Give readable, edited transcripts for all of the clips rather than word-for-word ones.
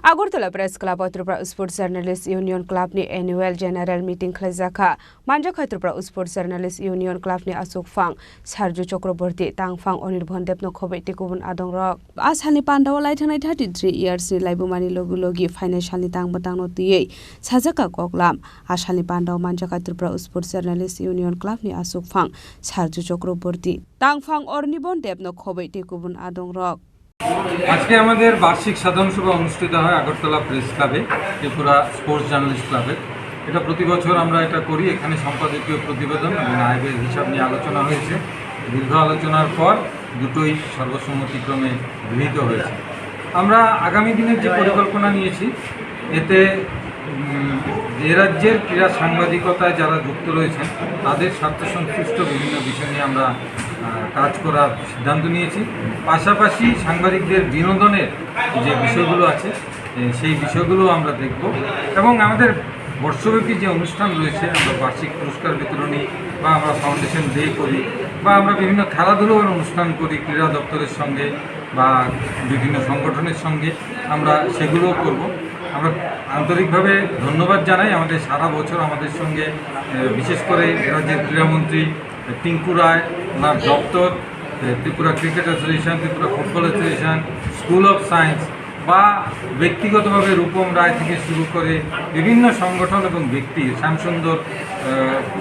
Agortola Press Club Tripura Sports Journalist Union Club ni annual general meeting khlajaka manjak Tripura Sports Journalist Union Club ni Asuk Fang Sarju Chakraborty Tangfang Anirban Depno Khobai Tekubun Adongrok Ashalni Pandaw lai thanai 33 years ni laibumani logi financial ni tangbatang no tiye sajaka koklam Ashalni Pandaw manjak Tripura Sports Journalist Union Club ni Asuk Fang Sarju Chakraborty Tangfang Ornibon Depno Khobai Tekubun Adongrok আজকে আমাদের বার্ষিক সাধারণ সভা অনুষ্ঠিত হয় Agartala press ক্লাবে Tripura sports journalist ক্লাবে। এটা প্রতি বছর আমরা এটা করি। এখানে সম্পাদকীয় প্রতিবেদন এবং আয় ব্যয়ের হিসাব নিয়ে আলোচনা হয়েছে। দীর্ঘ আলোচনার পর দুটোই সর্বসম্মতিক্রমে গৃহীত হয়েছে। আমরা আগামী দিনের যে পরিকল্পনা নিয়েছি এতে এ রাজ্যের ক্রীড়া সাংবাদিকতায় যারা যুক্ত রয়েছেন তাদের স্বার্থ সংশ্লিষ্ট বিভিন্ন বিষয় নিয়ে আমরা কাজ করার সিদ্ধান্ত নিয়েছি। পাশাপাশি সাংবাদিকদের বিনোদনের যে বিষয়গুলো আছে সেই বিষয়গুলো আমরা দেখব এবং আমাদের বর্ষব্যাপী যে অনুষ্ঠান রয়েছে আমরা বার্ষিক পুরস্কার বিতরণী বা আমরা ফাউন্ডেশন ডে করি বা আমরা বিভিন্ন খেলাধুলোর অনুষ্ঠান করি ক্রীড়া দপ্তরের সঙ্গে বা বিভিন্ন সংগঠনের সঙ্গে আমরা সেগুলোও করব। আমরা আন্তরিকভাবে ধন্যবাদ জানাই আমাদের সারা বছর আমাদের সঙ্গে বিশেষ করে রাজ্যের ক্রীড়ামন্ত্রী টিঙ্কু রায়, ওনার দপ্তর, Tripura cricket association, Tripura football association, school of science বা ব্যক্তিগতভাবে রূপম রায় থেকে শুরু করে বিভিন্ন সংগঠন এবং ব্যক্তি শ্যামসুন্দর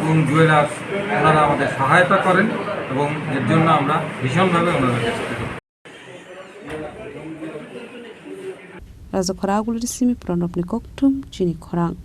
এবং জুয়েলার্স ওনারা আমাদের সহায়তা করেন এবং এর জন্য আমরা ভীষণভাবে ওনাদের কাছে কৃতজ্ঞ। Raja Khoragul Simi Pranopni Koktum Chini Khorang